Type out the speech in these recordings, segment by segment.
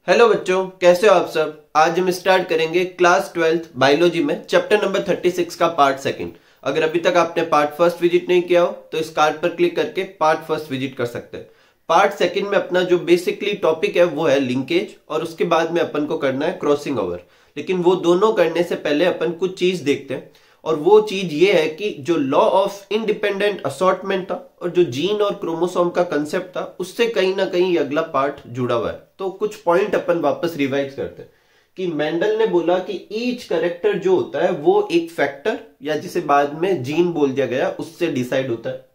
Hello बच्चों, कैसे हो आप सब। आज हम स्टार्ट करेंगे क्लास 12th बायोलॉजी में चैप्टर नंबर 36 का पार्ट सेकंड। अगर अभी तक आपने पार्ट फर्स्ट विजिट नहीं किया हो तो इस कार्ड पर क्लिक करके पार्ट फर्स्ट विजिट कर सकते हैं। पार्ट सेकंड में अपना जो बेसिकली टॉपिक है वो है लिंकेज, और उसके बाद में अपन को करना है क्रॉसिंग ओवर। लेकिन वो दोनों करने से पहले अपन कुछ चीज देखते हैं, और वो चीज ये है कि जो लॉ ऑफ इंडिपेंडेंट असॉर्टमेंट था और जो जीन और क्रोमोसोम का कंसेप्ट था उससे कहीं ना कहीं ये अगला पार्ट जुड़ा हुआ है। तो कुछ पॉइंट अपन वापस रिवाइज करते हैं कि मेंडल ने बोला कि ईच कैरेक्टर जो होता है वो एक फैक्टर या जिसे बाद में जीन बोल दिया गया उससे डिसाइड होता है।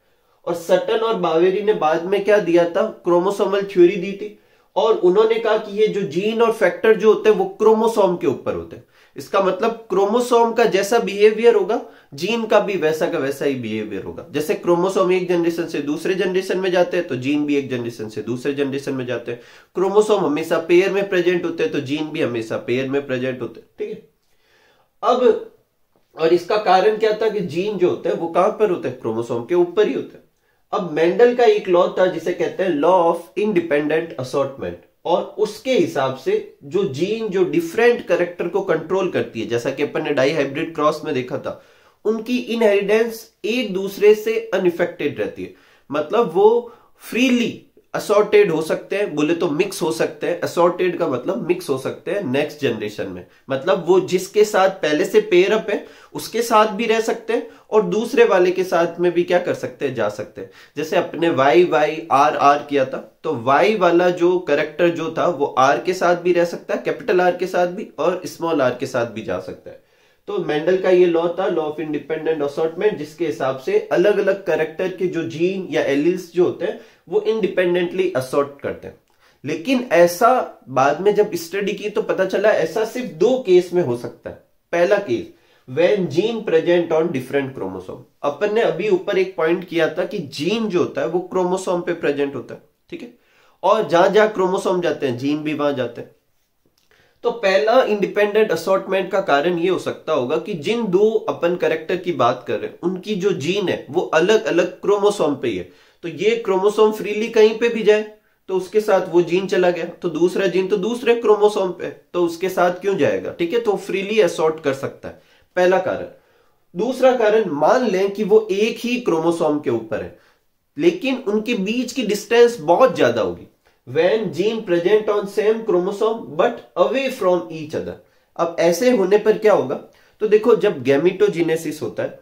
और सटन और बावेरी ने बाद में क्या दिया था, क्रोमोसोमल थ्योरी दी थी, और उन्होंने कहा कि ये जो जीन और फैक्टर जो होते हैं वो क्रोमोसोम के ऊपर होते हैं। इसका मतलब क्रोमोसोम का जैसा बिहेवियर होगा जीन का भी वैसा का वैसा ही बिहेवियर होगा। जैसे क्रोमोसोम एक जनरेशन से दूसरे जनरेशन में जाते हैं तो जीन भी एक जनरेशन से दूसरे जनरेशन में जाते हैं। क्रोमोसोम हमेशा पेयर में प्रेजेंट होते हैं तो जीन भी हमेशा पेयर में प्रेजेंट होते हैं। ठीक है। अब और इसका कारण क्या था कि जीन जो होते हैं वो कहां पर होते हैं, क्रोमोसोम के ऊपर ही होते हैं। अब मेंडल का एक लॉ था जिसे कहते हैं लॉ ऑफ इंडिपेंडेंट असॉर्टमेंट, और उसके हिसाब से जो जीन जो डिफरेंट कैरेक्टर को कंट्रोल करती है, जैसा कि अपन ने डाई हाइब्रिड क्रॉस में देखा था, उनकी इनहेरिटेंस एक दूसरे से अनइफेक्टेड रहती है। मतलब वो फ्रीली असॉर्टेड हो सकते हैं, बोले तो मिक्स हो सकते हैं। असॉर्टेड का मतलब मिक्स हो सकते हैं नेक्स्ट जनरेशन में। मतलब वो जिसके साथ पहले से पेयर अप है उसके साथ भी रह सकते हैं और दूसरे वाले के साथ में भी क्या कर सकते हैं, जा सकते हैं। जैसे अपने वाई वाई आर आर किया था तो वाई वाला जो कैरेक्टर जो था वो आर के साथ भी रह सकता है, कैपिटल आर के साथ भी, और स्मॉल आर के साथ भी जा सकता है। तो मेंडल का ये लॉ था, लॉ ऑफ इंडिपेंडेंट असॉर्टमेंट, जिसके हिसाब से अलग अलग कैरेक्टर के जो जीन या एलील्स जो होते हैं वो इंडिपेंडेंटली असॉर्ट करते हैं। लेकिन ऐसा बाद में जब स्टडी की तो पता चला ऐसा सिर्फ दो केस में हो सकता है। पहला case, when gene present on different chromosome. अपन ने अभी ऊपर एक पॉइंट किया था कि जीन जो होता है वो क्रोमोसोम पे प्रेजेंट होता है। ठीक है। और जहां जहां क्रोमोसोम जाते हैं जीन भी वहां जाते हैं। तो पहला इंडिपेंडेंट असॉर्टमेंट का कारण ये हो सकता होगा कि जिन दो अपन कैरेक्टर की बात कर रहे हैं उनकी जो जीन है वो अलग अलग क्रोमोसोम पे ही है। तो ये क्रोमोसोम फ्रीली कहीं पे भी जाए तो उसके साथ वो जीन चला गया, तो दूसरा जीन तो दूसरे क्रोमोसोम पे तो उसके साथ क्यों जाएगा। ठीक है। तो फ्रीली असॉर्ट कर सकता है, पहला कारण। दूसरा कारण, मान लें कि वो एक ही क्रोमोसोम के ऊपर है लेकिन उनके बीच की डिस्टेंस बहुत ज्यादा होगी। When gene present on same chromosome but away from each other। अब ऐसे होने पर क्या होगा, तो देखो जब गैमेटोजेनेसिस होता है,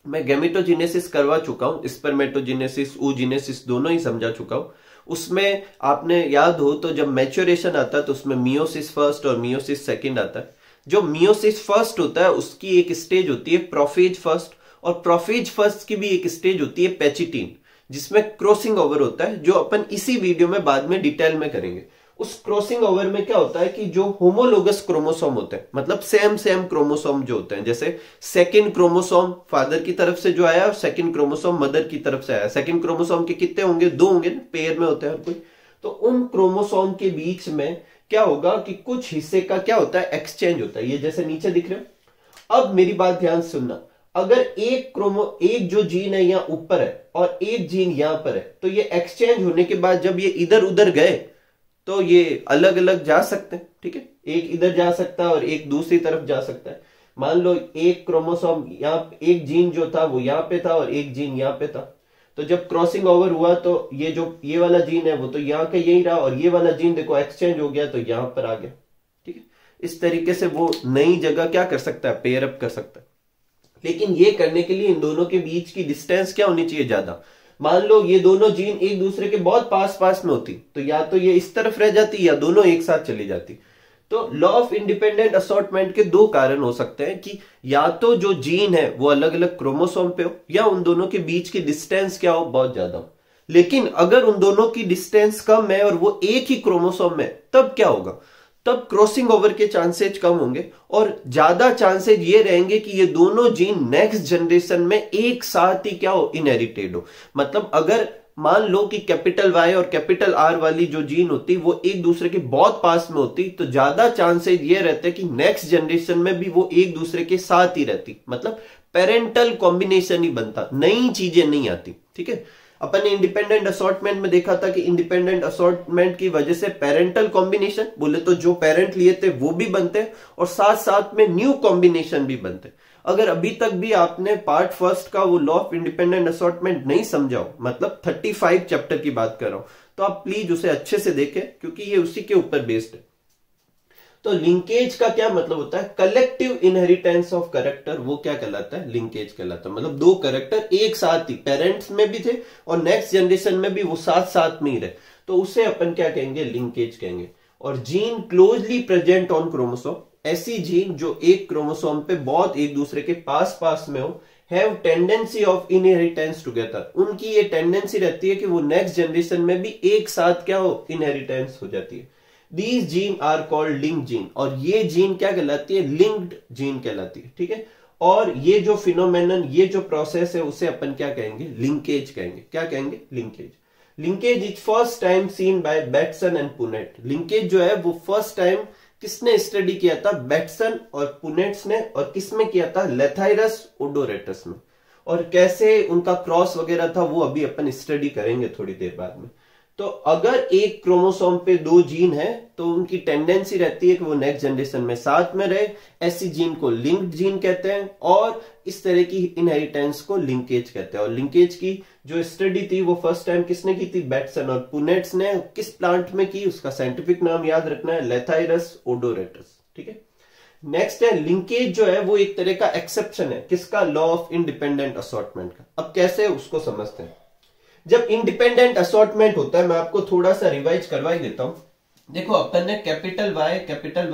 मैं गैमेटोजेनेसिस करवा चुका हूं, स्पर्मेटोजेनेसिस oogenesis दोनों ही समझा चुका हूं। उसमें आपने याद हो तो जब मैच्योरेशन आता है तो उसमें मियोसिस फर्स्ट और मियोसिस सेकंड आता है। जो मियोसिस फर्स्ट होता है उसकी एक स्टेज होती है प्रोफेज फर्स्ट, और प्रोफेज फर्स्ट की भी एक स्टेज होती है पैचिटीन, जिसमें क्रॉसिंग ओवर होता है, जो अपन इसी वीडियो में बाद में डिटेल में करेंगे। उस क्रॉसिंग ओवर में क्या होता है कि जो होमोलोगस क्रोमोसोम होते हैं, मतलब सेम क्रोमोसोम जो होते हैं, जैसे सेकंड क्रोमोसोम फादर की तरफ से जो आया और सेकंड क्रोमोसोम मदर की तरफ से आया। सेकंड क्रोमोसोम के कितने होंगे, दो होंगे, पेयर में होते हैं हर कोई। तो उन क्रोमोसोम के बीच में क्या होगा कि कुछ हिस्से का क्या होता है, एक्सचेंज होता है। ये जैसे नीचे दिख रहे हो। अब मेरी बात ध्यान से सुनना, अगर एक जो जीन है यहाँ ऊपर है और एक जीन यहां पर है, तो ये एक्सचेंज होने के बाद जब ये इधर उधर गए तो ये अलग अलग जा सकते हैं। ठीक है। एक इधर जा सकता है और एक दूसरी तरफ जा सकता है। मान लो एक क्रोमोसोम यहाँ, एक जीन जो था वो यहाँ पे था और एक जीन यहाँ पे था, तो जब क्रॉसिंग ओवर हुआ तो ये वाला जीन है वो तो यहाँ का यही रहा, और ये वाला जीन देखो एक्सचेंज हो गया तो यहाँ पर आ गया। ठीक है। इस तरीके से वो नई जगह क्या कर सकता है, पेयर अप कर सकता है। लेकिन ये करने के लिए इन दोनों के बीच की डिस्टेंस क्या होनी चाहिए, ज्यादा। मान लो ये दोनों जीन एक दूसरे के बहुत पास पास में होती तो या तो ये इस तरफ रह जाती या दोनों एक साथ चली जाती। तो लॉ ऑफ इंडिपेंडेंट असॉर्टमेंट के दो कारण हो सकते हैं कि या तो जो जीन है वो अलग अलग क्रोमोसोम पे हो, या उन दोनों के बीच की डिस्टेंस क्या हो, बहुत ज्यादा हो। लेकिन अगर उन दोनों की डिस्टेंस कम है और वो एक ही क्रोमोसोम में, तब क्या होगा, तब क्रॉसिंग ओवर के चांसेज कम होंगे और ज्यादा चांसेज ये रहेंगे कि ये दोनों जीन नेक्स्ट जनरेशन में एक साथ ही क्या हो, इनहेरिटेड हो। मतलब अगर मान लो कि कैपिटल वाई और कैपिटल आर वाली जो जीन होती वो एक दूसरे के बहुत पास में होती, तो ज्यादा चांसेज ये रहते कि नेक्स्ट जनरेशन में भी वो एक दूसरे के साथ ही रहती। मतलब पेरेंटल कॉम्बिनेशन ही बनता, नई चीजें नहीं आती। ठीक है। अपन ने इंडिपेंडेंट असॉर्टमेंट में देखा था कि इंडिपेंडेंट असॉर्टमेंट की वजह से पेरेंटल कॉम्बिनेशन बोले तो जो पेरेंट लिए थे वो भी बनते और साथ साथ में न्यू कॉम्बिनेशन भी बनते। अगर अभी तक भी आपने पार्ट फर्स्ट का वो लॉ ऑफ इंडिपेंडेंट असॉर्टमेंट नहीं समझा हो, मतलब 35 चैप्टर की बात कर रहा हूं, तो आप प्लीज उसे अच्छे से देखें क्योंकि ये उसी के ऊपर बेस्ड है। तो लिंकेज का क्या मतलब होता है? कलेक्टिव इनहेरिटेंस ऑफ कैरेक्टर, वो क्या कहलाता है? लिंकेज कहलाता है। मतलब दो कैरेक्टर एक साथ ही पेरेंट्स में भी थे और नेक्स्ट जनरेशन में भी वो साथ साथ में ही रहे, तो उसे अपन क्या कहेंगे? लिंकेज कहेंगे। और gene closely present on chromosome, ऐसी जीन जो एक क्रोमोसोम पे बहुत एक दूसरे के पास पास में हो, have tendency of inheritance together, उनकी ये टेंडेंसी रहती है कि वो नेक्स्ट जनरेशन में भी एक साथ क्या हो? इनहेरिटेंस हो जाती है। These gene are called linked gene, और ये जीन क्या कहलाती है? लिंक्ड जीन कहलाती है। ठीक है, और ये जो फिनोमेनन, ये जो प्रोसेस है उसे अपन क्या कहेंगे? लिंकेज कहेंगे। क्या कहेंगे? Linkage. Linkage is first time seen by Bateson and Punnett. Linkage जो है वो फर्स्ट टाइम किसने स्टडी किया था? बेटसन और पुनेट्स ने। और किसमें किया था? लेथाइरस ओडोरेटस में। और कैसे उनका क्रॉस वगैरह था वो अभी अपन स्टडी करेंगे थोड़ी देर बाद में। तो अगर एक क्रोमोसोम पे दो जीन है तो उनकी टेंडेंसी रहती है कि वो नेक्स्ट जनरेशन में साथ में रहे, ऐसी जीन को लिंक्ड जीन कहते हैं, और इस तरह की इनहेरिटेंस को लिंकेज कहते हैं। और लिंकेज की जो स्टडी थी वो फर्स्ट टाइम किसने की थी? बेटसन और पुनेट्स ने। किस प्लांट में की? उसका साइंटिफिक नाम याद रखना है, लेथाइरस ओडोरेटस। ठीक है, नेक्स्ट है लिंकेज जो है वो एक तरह का एक्सेप्शन है किसका? लॉ ऑफ इंडिपेंडेंट असॉर्टमेंट का। अब कैसे उसको समझते हैं? जब इंडिपेंडेंट असॉर्टमेंट होता है, मैं आपको थोड़ा सा रिवाइज करवा ही देता हूं। देखो अपन ने capital Y capital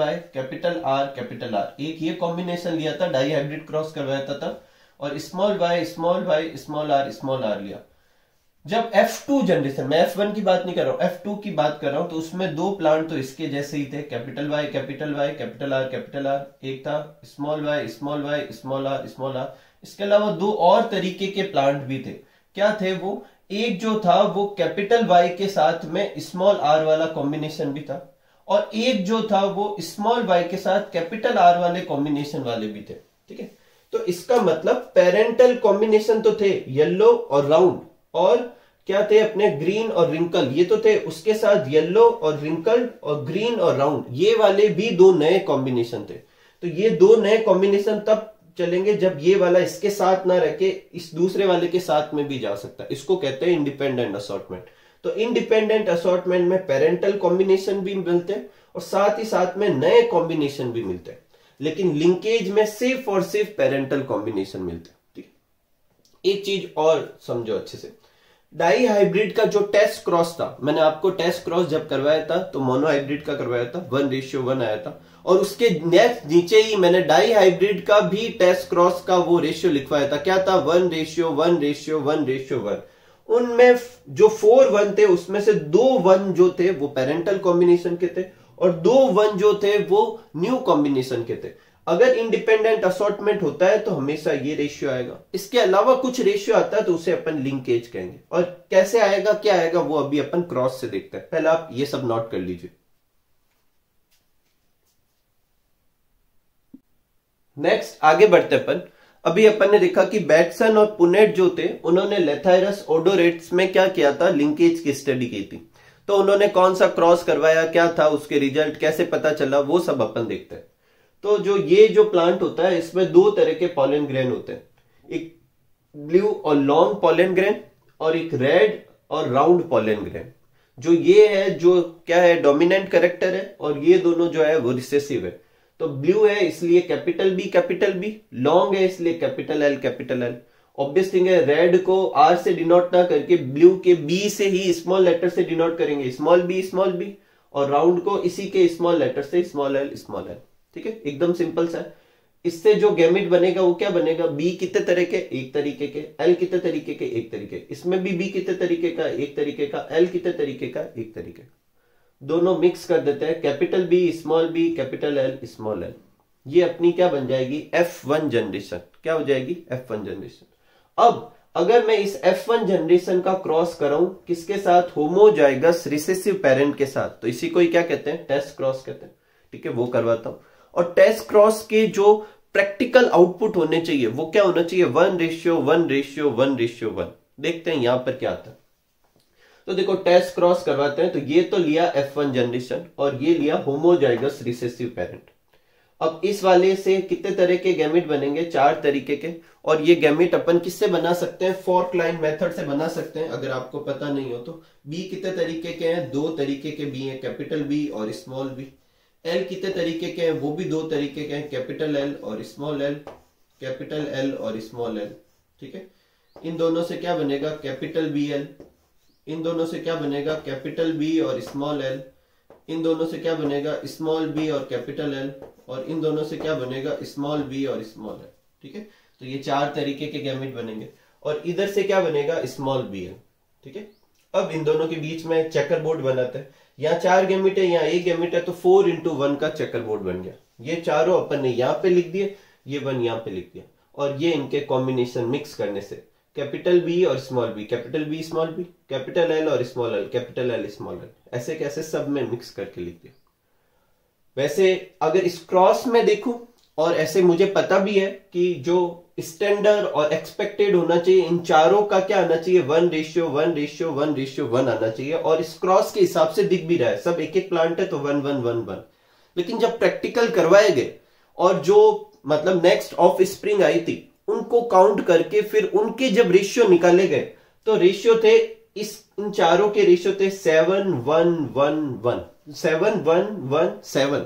capital R एक ये कॉम्बिनेशन लिया था, डाई हाइब्रिड क्रॉस करवाया था, और स्मॉल वाई स्मॉल आर लिया। जब F2 जनरेशन, मैं F1 की बात नहीं कर रहा हूं, F2 की बात कर रहा हूं, तो उसमें दो प्लांट तो इसके जैसे ही थे, कैपिटल वाई कैपिटल आर। एक था स्मॉल वाई स्मॉल आर। इसके अलावा दो और तरीके के प्लांट भी थे। क्या थे वो? एक जो था वो कैपिटल वाई के साथ में स्मॉल आर वाला कॉम्बिनेशन भी था, और एक जो था वो स्मॉल वाई के साथ कैपिटल आर वाले कॉम्बिनेशन वाले भी थे। ठीक है, तो इसका मतलब पेरेंटल कॉम्बिनेशन तो थे येलो और राउंड, और क्या थे अपने? ग्रीन और रिंकल, ये तो थे। उसके साथ येलो और रिंकल्ड और ग्रीन और राउंड, ये वाले भी दो नए कॉम्बिनेशन थे। तो ये दो नए कॉम्बिनेशन तब चलेंगे जब ये वाला इसके साथ ना रह के इस दूसरे वाले के साथ में भी जा सकता है। इसको कहते हैं इंडिपेंडेंट असॉर्टमेंट। तो इंडिपेंडेंट असॉर्टमेंट में पेरेंटल कॉम्बिनेशन भी मिलते हैं और साथ ही साथ में नए कॉम्बिनेशन भी मिलते हैं, लेकिन लिंकेज में सिर्फ और सिर्फ पेरेंटल कॉम्बिनेशन मिलते हैं। ठीक है, एक चीज और समझो अच्छे से, डाई हाइब्रिड का जो टेस्ट क्रॉस था, मैंने आपको टेस्ट क्रॉस जब करवाया था तो मोनो हाइब्रिड का करवाया था, 1:1 आया था, और उसके नेक्स्ट नीचे ही मैंने डाई हाइब्रिड का भी टेस्ट क्रॉस का वो रेशियो लिखवाया था। क्या था? 1:1:1:1। उनमें जो 4 1 थे उसमें से 2 1 जो थे वो पेरेंटल कॉम्बिनेशन के थे, और 2 1 जो थे वो न्यू कॉम्बिनेशन के थे। अगर इंडिपेंडेंट असॉर्टमेंट होता है तो हमेशा ये रेशियो आएगा। इसके अलावा कुछ रेशियो आता है तो उसे अपन लिंकेज कहेंगे। और कैसे आएगा, क्या आएगा, वो अभी अपन क्रॉस से देखते हैं। पहले आप ये सब नोट कर लीजिए। नेक्स्ट आगे बढ़ते अपन। अभी अपन ने देखा कि बेटसन और पुनेट जो थे उन्होंने लेथाइरस ओडोरेट्स में क्या किया था? लिंकेज की स्टडी की थी। तो उन्होंने कौन सा क्रॉस करवाया, क्या था उसके रिजल्ट, कैसे पता चला, वो सब अपन देखते हैं। तो जो ये जो प्लांट होता है इसमें दो तरह के पॉलन ग्रेन होते हैं, एक ब्लू और लॉन्ग पॉलन ग्रेन और एक रेड और राउंड पॉलन ग्रेन। जो ये है जो क्या है? डोमिनेंट कैरेक्टर है, और ये दोनों जो है वो रिसेसिव है। तो ब्लू है इसलिए कैपिटल बी, लॉन्ग है इसलिए कैपिटल एल। ऑब्वियस थिंग है, रेड को आर से डिनोट ना करके ब्लू के बी से ही स्मॉल लेटर से डिनोट करेंगे, स्मॉल बी, और राउंड को इसी के स्मॉल लेटर से स्मॉल एल। ठीक है, एकदम सिंपल सा है। इससे जो गैमेट बनेगा वो क्या बनेगा? बी कितने तरह के? एक तरीके के। एल कितने तरीके के? एक तरीके। इसमें भी बी कितने तरीके का? एक तरीके का। एल कितने तरीके का? एक तरीके। दोनों मिक्स कर देते हैं, capital B, capital L, small L. ये अपनी क्या बन जाएगी? F1 generation. क्या हो जाएगी? F1 generation. अब अगर मैं इस F1 जनरेशन का क्रॉस कराऊं किसके साथ? होमोजाइगस रिसेसिव पेरेंट के साथ, तो इसी को ही क्या कहते हैं? टेस्ट क्रॉस कहते हैं। ठीक है, वो करवाता हूं। और टेस्ट क्रॉस के जो प्रैक्टिकल आउटपुट होने चाहिए वो क्या होना चाहिए? 1:1:1:1। देखते हैं यहां पर क्या आता है। तो देखो टेस्ट क्रॉस करवाते हैं। तो ये तो लिया F1 जनरेशन और ये लिया होमोजाइगस रिसेसिव पेरेंट। अब इस वाले से कितने तरह के गैमेट बनेंगे? 4 तरीके के। और ये गैमेट अपन किससे बना सकते हैं? फोर्क लाइन मेथड से बना सकते हैं। अगर आपको पता नहीं हो तो बी कितने तरीके के हैं? 2 तरीके के बी हैं, कैपिटल बी और स्मॉल बी। एल कितने तरीके के हैं? वो भी 2 तरीके के हैं, कैपिटल एल और स्मॉल एल, कैपिटल एल और स्मॉल एल। ठीक है, इन दोनों से क्या बनेगा? Capital B L. इन दोनों से क्या बनेगा? कैपिटल बी और स्मॉल एल। इन दोनों से क्या बनेगा? स्मॉल बी और कैपिटल एल। और इन दोनों से क्या बनेगा? स्मॉल बी और स्मॉल एल। ठीक है, तो ये 4 तरीके के गैमेट बनेंगे। और इधर से क्या बनेगा? Small B L. ठीक है, अब इन दोनों के बीच में चेकर बोर्ड बनाते हैं। यहाँ 4 गैमेट है, यहाँ 1 गैमेट है, तो 4x1 का चेकर बोर्ड बन गया। ये चारों अपन ने यहाँ पे लिख दिए, ये 1 यहाँ पे लिख दिया। और ये इनके कॉम्बिनेशन मिक्स करने से कैपिटल बी और small B, capital B small B, capital L और small L, capital L small L, ऐसे कैसे सब में मिक्स करके लिख दिया। वैसे अगर इस क्रॉस में देखूं, और ऐसे मुझे पता भी है कि जो स्टैंडर्ड और एक्सपेक्टेड होना चाहिए इन चारों का क्या आना चाहिए? 1:1:1:1:1 आना चाहिए। और इस क्रॉस के हिसाब से दिख भी रहा है, सब एक एक प्लांट है तो 1:1:1:1। लेकिन जब प्रैक्टिकल करवाए गए और जो मतलब नेक्स्ट ऑफ स्प्रिंग आई थी उनको काउंट करके फिर उनके जब रेशियो निकाले गए तो रेशियो थे इन चारों के रेशियो थे 7:1:1:1, 7:1:1:7।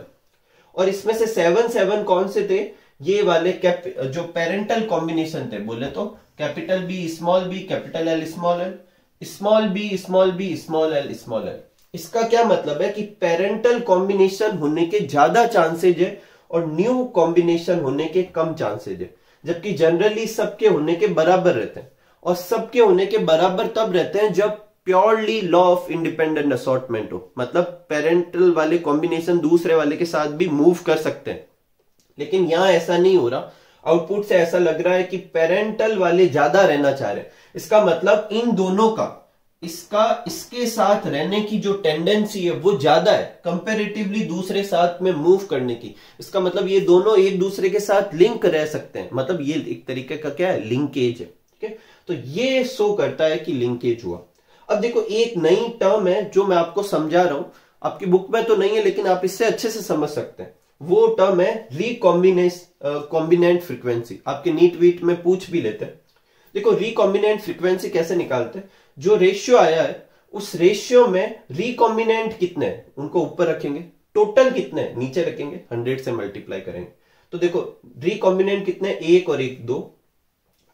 और इसमें से 7 कौन से थे? ये वाले जो पेरेंटल कॉम्बिनेशन थे, बोले तो capital B small B, capital L small L, small B small B, small L small L. इसका क्या मतलब है कि पेरेंटल कॉम्बिनेशन होने के ज्यादा चांसेज है और न्यू कॉम्बिनेशन होने के कम चांसेज है। जबकि जनरली सबके होने के बराबर रहते हैं। और सबके होने के बराबर तब रहते हैं जब purely law of independent assortment हो, मतलब पेरेंटल वाले कॉम्बिनेशन दूसरे वाले के साथ भी मूव कर सकते हैं। लेकिन यहां ऐसा नहीं हो रहा। आउटपुट से ऐसा लग रहा है कि पेरेंटल वाले ज्यादा रहना चाह रहे हैं। इसका मतलब इन दोनों का इसके साथ रहने की जो टेंडेंसी है वो ज्यादा है कंपैरेटिवली दूसरे साथ में मूव करने की। इसका मतलब ये दोनों एक दूसरे के साथ लिंक रह सकते हैं, मतलब ये एक तरीके का क्या है? लिंकेज है। ठीक है, तो ये शो करता है कि लिंकेज हुआ। अब देखो एक नई टर्म है जो मैं आपको समझा रहा हूं, आपकी बुक में तो नहीं है लेकिन आप इससे अच्छे से समझ सकते हैं। वो टर्म है रिकॉम्बिनेंट फ्रीक्वेंसी। आपके नीट वीट में पूछ भी लेते हैं। देखो रिकॉम्बिनेंट फ्रीक्वेंसी कैसे निकालते हैं? जो रेशियो आया है उस रेशियो में रिकॉम्बिनेंट कितने हैं उनको ऊपर रखेंगे, टोटल कितने हैं नीचे रखेंगे, 100 से मल्टीप्लाई करेंगे। तो देखो रिकॉम्बिनेंट कितने? 1 और 1 2।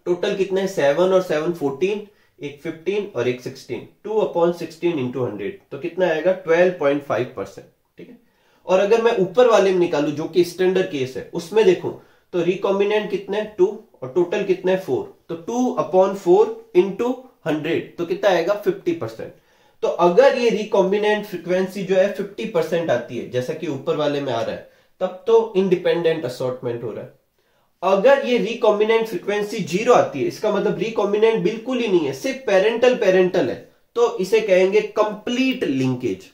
टोटल कितने हैं? 7 और 7 14, एक 15 और एक 16, 2/16 इंटू 100। तो कितना आएगा? 12.5%। ठीक है, और अगर मैं ऊपर वाले में निकालू जो कि स्टैंडर्ड केस है उसमें देखूं तो रिकॉम्बिनेंट कितने? 2 और टोटल कितने? 4। तो 2/4 इंटू 100 तो कितना आएगा? 50%। तो अगर ये रिकॉम्बिनेंट फ्रीक्वेंसी जो है 50% आती है जैसा कि ऊपर वाले में आ रहा है तब तो इंडिपेंडेंट असॉर्टमेंट हो रहा है। अगर ये रिकॉम्बिनेंट फ्रीक्वेंसी 0 आती है इसका मतलब रिकॉम्बिनेंट बिल्कुल ही नहीं है, सिर्फ पेरेंटल है, तो इसे कहेंगे कंप्लीट लिंकेज।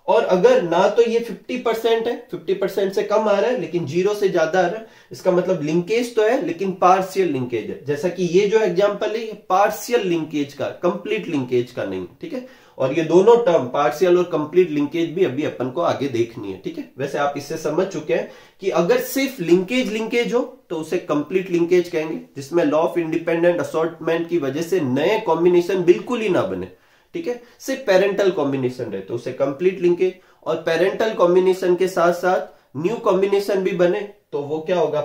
और अगर ना तो ये 50% है, 50% से कम आ रहा है लेकिन 0 से ज्यादा आ रहा है, इसका मतलब लिंकेज तो है लेकिन पार्शियल लिंकेज है। जैसा कि ये जो एग्जांपल है ये पार्शियल लिंकेज का, कंप्लीट लिंकेज का नहीं। ठीक है, और ये दोनों टर्म पार्शियल और कंप्लीट लिंकेज भी अभी अपन को आगे देखनी है। ठीक है, वैसे आप इससे समझ चुके हैं कि अगर सिर्फ लिंकेज हो तो उसे कंप्लीट लिंकेज कहेंगे, जिसमें लॉ ऑफ इंडिपेंडेंट असॉर्टमेंट की वजह से नए कॉम्बिनेशन बिल्कुल ही ना बने। ठीक है, सिर्फ पेरेंटल कॉम्बिनेशन रहे तो उसे कंप्लीट लिंकेज, और पेरेंटल कॉम्बिनेशन के साथ साथ न्यू कॉम्बिनेशन भी बने तो वो क्या होगा?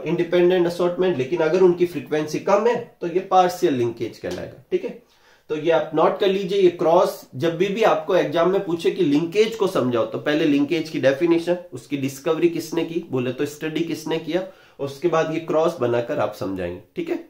Independent assortment. लेकिन अगर उनकी फ्रीक्वेंसी कम है तो ये पार्शियल लिंकेज कहलाएगा। ठीक है, तो ये आप नोट कर लीजिए। ये क्रॉस जब भी आपको एग्जाम में पूछे कि लिंकेज को समझाओ तो पहले लिंकेज की डेफिनेशन, उसकी डिस्कवरी किसने की, बोले तो स्टडी किसने किया, और उसके बाद ये क्रॉस बनाकर आप समझाएंगे। ठीक है,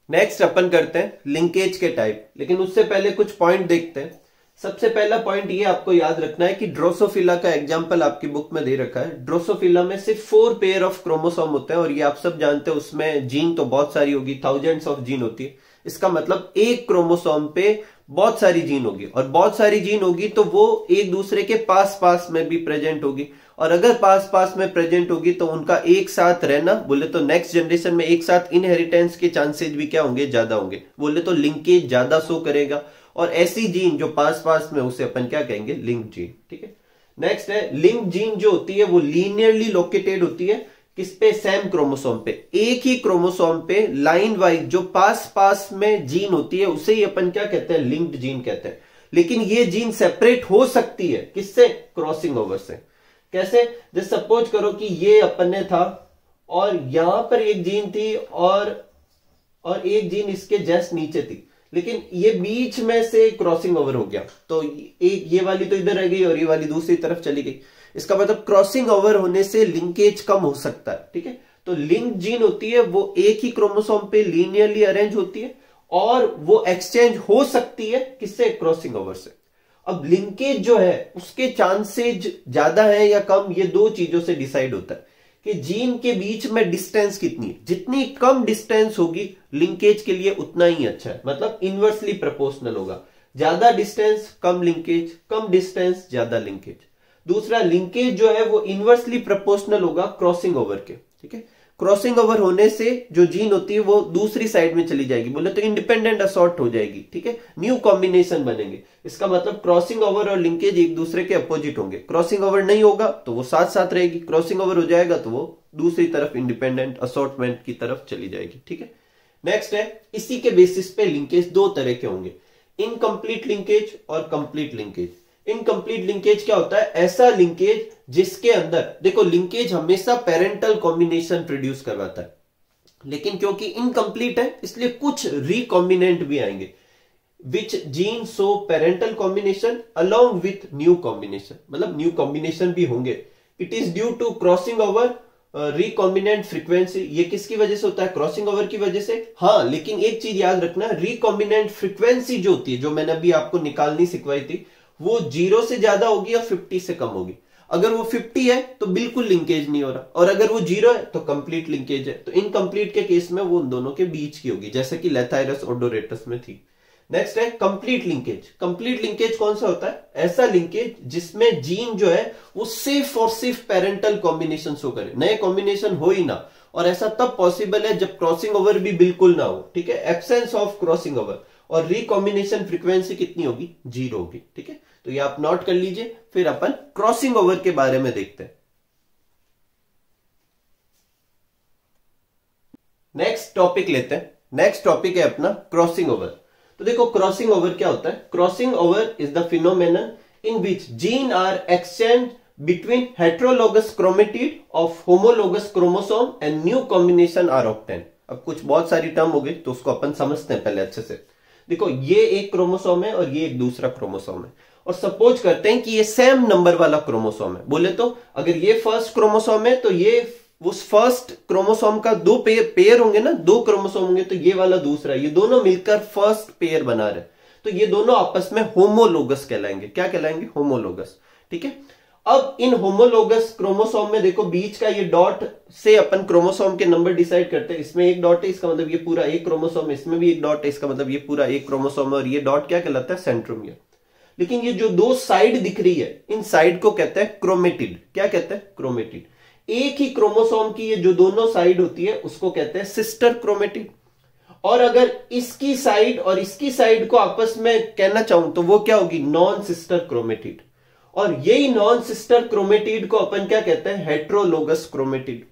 नेक्स्ट अपन करते हैं लिंकेज के टाइप, लेकिन उससे पहले कुछ पॉइंट देखते हैं। सबसे पहला पॉइंट ये आपको याद रखना है कि ड्रोसोफिला का एग्जांपल आपकी बुक में दे रखा है। ड्रोसोफिला में सिर्फ 4 पेयर ऑफ क्रोमोसोम होते हैं और ये आप सब जानते हैं, उसमें जीन तो बहुत सारी होगी, थाउजेंड्स ऑफ जीन होती है। इसका मतलब एक क्रोमोसोम पे बहुत सारी जीन होगी, और बहुत सारी जीन होगी तो वो एक दूसरे के पास पास में भी प्रेजेंट होगी, और अगर पास पास में प्रेजेंट होगी तो उनका एक साथ रहना, बोले तो नेक्स्ट जनरेशन में एक साथ इनहेरिटेंस के चांसेस भी क्या होंगे, ज्यादा होंगे, बोले तो लिंकेज ज्यादा शो करेगा। और ऐसी जीन जो पास पास में उसे अपन क्या कहेंगे, लिंक जीन। ठीक है, नेक्स्ट है लिंक जीन जो होती है वो लीनियरली लोकेटेड होती है, किस पे, सेम क्रोमोसोम पे, एक ही क्रोमोसोम पे लाइन वाइज जो पास पास में जीन होती है उसे ही अपन क्या कहते हैं, लिंक्ड जीन कहते हैं। लेकिन ये जीन सेपरेट हो सकती है किससे, क्रॉसिंग ओवर से। कैसे, जैसे सपोज करो कि ये अपन ने था और यहां पर एक जीन थी और एक जीन इसके जस्ट नीचे थी, लेकिन ये बीच में से क्रॉसिंग ओवर हो गया, तो एक ये वाली तो इधर रह गई और ये वाली दूसरी तरफ चली गई। इसका मतलब क्रॉसिंग ओवर होने से लिंकेज कम हो सकता है। ठीक है, तो लिंक जीन होती है वो एक ही क्रोमोसोम पे लीनियरली अरेंज होती है और वो एक्सचेंज हो सकती है किससे, क्रॉसिंग ओवर से। अब लिंकेज जो है उसके चांसेज ज्यादा है या कम, ये दो चीजों से डिसाइड होता है कि जीन के बीच में डिस्टेंस कितनी है। जितनी कम डिस्टेंस होगी लिंकेज के लिए उतना ही अच्छा है, मतलब इनवर्सली प्रोपोर्शनल होगा। ज्यादा डिस्टेंस कम लिंकेज, कम डिस्टेंस ज्यादा लिंकेज। दूसरा, लिंकेज जो है वो इनवर्सली प्रोपोर्शनल होगा क्रॉसिंग ओवर के। ठीक है, क्रॉसिंग ओवर होने से जो जीन होती है वो दूसरी साइड में चली जाएगी, बोले तो इंडिपेंडेंट असॉर्ट हो जाएगी। ठीक है, न्यू कॉम्बिनेशन बनेंगे। इसका मतलब क्रॉसिंग ओवर और लिंकेज एक दूसरे के अपोजिट होंगे। क्रॉसिंग ओवर नहीं होगा तो वो साथ साथ रहेगी, क्रॉसिंग ओवर हो जाएगा तो वो दूसरी तरफ इंडिपेंडेंट असॉर्टमेंट की तरफ चली जाएगी। ठीक है, नेक्स्ट है, इसी के बेसिस पे लिंकेज दो तरह के होंगे, इनकम्प्लीट लिंकेज और कंप्लीट लिंकेज। इनकम्प्लीट लिंकेज क्या होता है, ऐसा लिंकेज जिसके अंदर, देखो लिंकेज हमेशा पेरेंटल कॉम्बिनेशन प्रोड्यूस करवाता है, लेकिन क्योंकि इनकम्प्लीट है इसलिए कुछ रिकॉम्बिनेंट भी आएंगे, which gene show parental combination along with new combination, मतलब न्यू कॉम्बिनेशन भी होंगे। It is due to crossing over recombinant frequency. ये किसकी वजह से होता है, क्रॉसिंग ओवर की वजह से। हाँ, लेकिन एक चीज याद रखना, रिकॉम्बिनेंट फ्रीक्वेंसी जो होती है, जो मैंने अभी आपको निकालनी सिखवाई थी, वो 0 से ज्यादा होगी और 50 से कम होगी। अगर वो 50 है तो बिल्कुल लिंकेज नहीं हो रहा, और अगर वो 0 है तो कंप्लीट लिंकेज है। तो इनकम्प्लीट के केस में वो उन दोनों के बीच की होगी, जैसे कि लेथाइरस ओडोरेटस में थी। नेक्स्ट है कंप्लीट लिंकेज। कंप्लीट लिंकेज कौन सा होता है, ऐसा लिंकेज जिसमें जीन जो है वो सिर्फ और सिर्फ पेरेंटल कॉम्बिनेशन शो करे, नए कॉम्बिनेशन हो ही ना। और ऐसा तब पॉसिबल है जब क्रॉसिंग ओवर भी बिल्कुल ना हो। ठीक है, एब्सेंस ऑफ क्रॉसिंग ओवर, और रिकॉम्बिनेशन फ्रीक्वेंसी कितनी होगी, 0 होगी। ठीक है, तो ये आप नोट कर लीजिए, फिर अपन क्रॉसिंग ओवर के बारे में देखते हैं। नेक्स्ट टॉपिक लेते हैं। नेक्स्ट टॉपिक है अपना क्रॉसिंग ओवर। तो देखो क्रॉसिंग ओवर क्या होता है, crossing over is the phenomenon in which gene are exchange between heterologous chromatid of homologous chromosome and new combination are obtain. अब कुछ बहुत सारी टर्म हो गई तो उसको अपन समझते हैं पहले अच्छे से। देखो ये एक क्रोमोसोम है और ये एक दूसरा क्रोमोसोम है, और सपोज करते हैं कि ये सेम नंबर वाला क्रोमोसोम है। बोले तो अगर ये फर्स्ट क्रोमोसोम है तो ये उस फर्स्ट क्रोमोसोम का दो पेयर होंगे ना, दो क्रोमोसोम होंगे, तो ये वाला दूसरा, ये दोनों मिलकर फर्स्ट पेयर बना रहे, तो ये दोनों आपस में होमोलोगस कहलाएंगे। क्या कहलाएंगे, होमोलोगस। ठीक है, अब इन होमोलोगस क्रोमोसोम में देखो बीच का ये डॉट से अपन क्रोमोसोम के नंबर डिसाइड करते हैं। इसमें एक डॉट है, इसका मतलब ये पूरा एक क्रोमोसोम है, इसमें भी एक डॉट है, इसका मतलब ये पूरा एक क्रोमोसोम है, और ये डॉट क्या कहलाता है, सेंट्रोमियर। लेकिन ये जो दो साइड दिख रही है, इन साइड को कहते हैं क्रोमेटिड। क्या कहते हैं, क्रोमेटिड। एक ही क्रोमोसोम की ये जो दोनों साइड होती है उसको कहते हैं सिस्टर क्रोमेटिड। और अगर इसकी साइड और इसकी साइड को आपस में कहना चाहूं तो वो क्या होगी, नॉन सिस्टर क्रोमेटिड। और यही नॉन सिस्टर क्रोमेटिड को अपन क्या कहते हैं, हेट्रोलोगस क्रोमेटिड।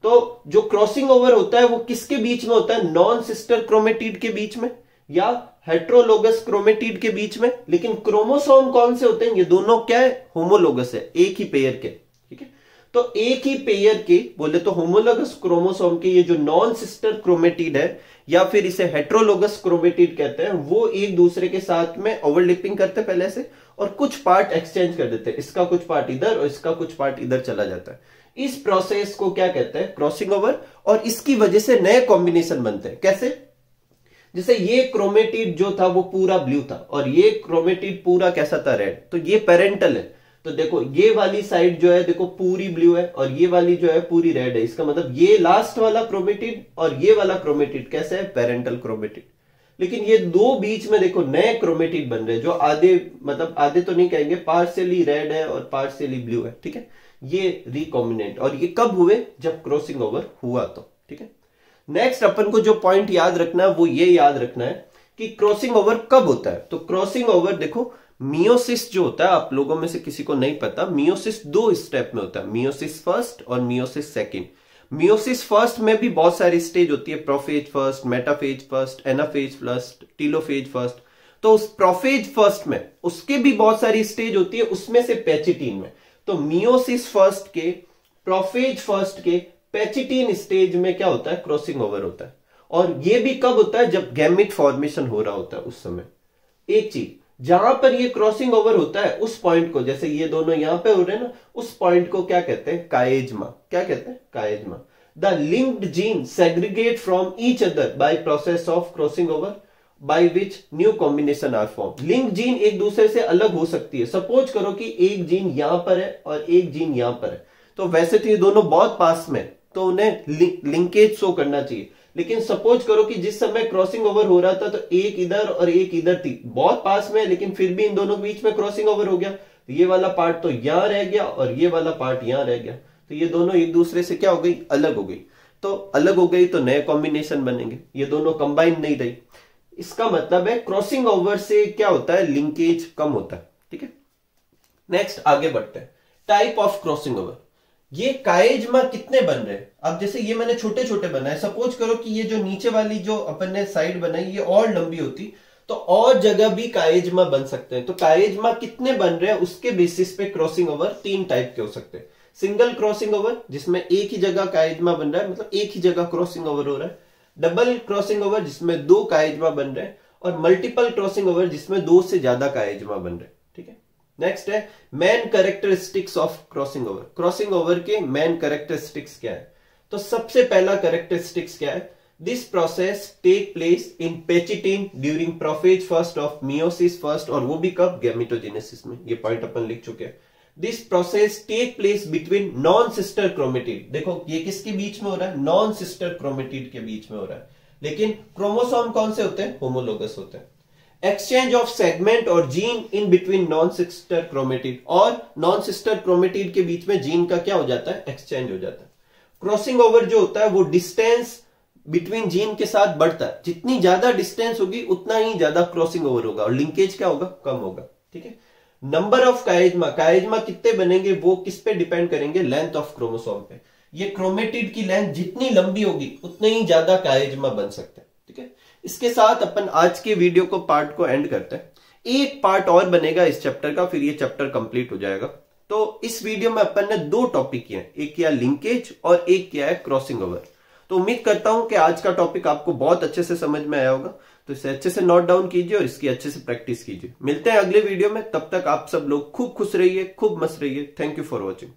तो जो क्रॉसिंग ओवर होता है वो किसके बीच में होता है, नॉन सिस्टर क्रोमेटिड के बीच में या हेट्रोलोगस क्रोमेटिड के बीच में। लेकिन क्रोमोसोम कौन से होते हैं, ये दोनों क्या है, होमोलोगस है, एक ही पेयर के। ठीक है, तो एक ही पेयर के बोले तो होमोलोगस क्रोमोसोम के ये जो नॉन सिस्टर क्रोमेटिड है, या फिर इसे हेट्रोलोगस क्रोमेटिड कहते हैं, वो एक दूसरे के साथ में ओवरलैपिंग करते हैं पहले से, और कुछ पार्ट एक्सचेंज कर देते हैं। इसका कुछ पार्ट इधर और इसका कुछ पार्ट इधर चला जाता है। इस प्रोसेस को क्या कहते हैं, क्रॉसिंग ओवर। और इसकी वजह से नए कॉम्बिनेशन बनते हैं। कैसे, जैसे ये क्रोमेटिड जो था वो पूरा ब्लू था और ये क्रोमेटिड पूरा कैसा था, रेड, तो ये पेरेंटल है। तो देखो ये वाली साइड जो है देखो पूरी ब्लू है और ये वाली जो है पूरी रेड है। इसका मतलब ये लास्ट वाला क्रोमेटिड और ये वाला क्रोमेटिड कैसे है, पेरेंटल क्रोमेटिड। लेकिन ये दो बीच में देखो नए क्रोमेटिड बन रहे हैं जो आधे, मतलब आधे तो नहीं कहेंगे, पार्शियली रेड है और पार्शियली ब्लू है। ठीक है, ये रिकॉम्बिनेंट, और ये कब हुए, जब क्रॉसिंग ओवर हुआ तो, ठीक है। नेक्स्ट अपन को जो पॉइंट याद रखना है वो ये याद रखना है कि क्रॉसिंग ओवर कब होता है। तो क्रॉसिंग ओवर देखो, मियोसिस जो होता है, आप लोगों में से किसी को नहीं पता, मियोसिस 2 स्टेप में होता है, मियोसिस फर्स्ट और मियोसिस सेकंड। मियोसिस फर्स्ट में भी बहुत सारी स्टेज होती है, prophase first, metaphase first, anaphase first, telophase first. तो उस प्रोफेज फर्स्ट में उसके भी बहुत सारी स्टेज होती है, उसमें से पैचिटीन में। तो मियोसिस फर्स्ट के, प्रोफेज फर्स्ट के, पैचिटीन स्टेज में क्या होता है, क्रॉसिंग ओवर होता है। और ये भी कब होता है, जब गैमेट फॉर्मेशन हो रहा होता है उस समय। एक चीज, जहां पर ये क्रॉसिंग ओवर होता है उस पॉइंट को, जैसे ये दोनों यहां पे हो रहे हैं ना, उस पॉइंट को क्या कहते हैं, काएजमा। क्या कहते हैं, chiasma. The linked gene segregate from each other by process of crossing over by which new combination are form. Link gene एक दूसरे से अलग हो सकती है। सपोज करो कि एक जीन यहां पर है और एक जीन यहां पर है, तो वैसे तो ये दोनों बहुत पास में, तो उन्हें लिंकेज शो करना चाहिए। लेकिन सपोज करो कि जिस समय क्रॉसिंग ओवर हो रहा था तो एक इधर और एक इधर थी, बहुत पास में, लेकिन फिर भी इन दोनों के बीच में क्रॉसिंग ओवर हो गया। तो ये वाला पार्ट तो यहां रह गया और ये वाला पार्ट यहां रह गया, तो ये दोनों एक दूसरे से क्या हो गई, अलग हो गई। तो अलग हो गई तो नए कॉम्बिनेशन बनेंगे, ये दोनों कंबाइन नहीं रही। इसका मतलब है क्रॉसिंग ओवर से क्या होता है, लिंकेज कम होता है, ठीक है। नेक्स्ट आगे बढ़ते हैं, टाइप ऑफ क्रॉसिंग ओवर। ये काएजमा कितने बन रहे हैं, अब जैसे ये मैंने छोटे छोटे बनाए, सपोज करो कि ये जो नीचे वाली जो अपन ने साइड बनाई ये और लंबी होती तो और जगह भी काएजमा बन सकते हैं। तो काएजमा कितने बन रहे हैं उसके बेसिस पे क्रॉसिंग ओवर 3 टाइप के हो सकते हैं। सिंगल क्रॉसिंग ओवर, जिसमें एक ही जगह काएजमा बन रहा है, मतलब एक ही जगह क्रॉसिंग ओवर हो रहा है। डबल क्रॉसिंग ओवर, जिसमें 2 काएजमा बन रहे हैं। और मल्टीपल क्रॉसिंग ओवर, जिसमें 2 से ज्यादा काएजमा बन रहे हैं, ठीक है। नेक्स्ट है main characteristics of crossing over. Crossing over के मेन कैरेक्टरिस्टिक्स क्या है, तो सबसे पहला कैरेक्टरिस्टिक्स क्या है, this process take place in pachytene during prophase first of meiosis first, और वो भी कब, गैमेटोजेनेसिस में। ये पॉइंट अपन लिख चुके हैं। This process take place between non sister chromatid. देखो ये किसके बीच में हो रहा है, नॉन सिस्टर क्रोमेटिड के बीच में हो रहा है, लेकिन क्रोमोसोम कौन से होते हैं, होमोलोगस होते हैं। एक्सचेंज ऑफ सेगमेंट और gene in between non sister chromatid, और नॉन सिस्टर क्रोमेटिड के बीच में जीन का क्या हो जाता है, एक्सचेंज हो जाता है। क्रॉसिंग ओवर जो होता है वो डिस्टेंस बिटवीन जीन के साथ बढ़ता है, जितनी ज्यादा डिस्टेंस होगी उतना ही ज्यादा क्रॉसिंग ओवर होगा, और लिंकेज क्या होगा, कम होगा, ठीक है। नंबर ऑफ काएजमा, काएजमा कितने बनेंगे वो किस पे डिपेंड करेंगे, लेंथ ऑफ क्रोमोसोम पे। ये क्रोमेटिड की लेंथ जितनी लंबी होगी उतने ही ज्यादा काएजमा बन सकते हैं, ठीक है। इसके साथ अपन आज के वीडियो को पार्ट को एंड करते हैं। एक पार्ट और बनेगा इस चैप्टर का, फिर ये चैप्टर कंप्लीट हो जाएगा। तो इस वीडियो में अपन ने 2 टॉपिक किए हैं, एक किया लिंकेज और एक किया है क्रॉसिंग ओवर। तो उम्मीद करता हूं कि आज का टॉपिक आपको बहुत अच्छे से समझ में आया होगा। तो इसे अच्छे से नोट डाउन कीजिए और इसकी अच्छे से प्रैक्टिस कीजिए। मिलते हैं अगले वीडियो में, तब तक आप सब लोग खूब खुश रहिए, खूब मस्त रहिए। Thank you for watching.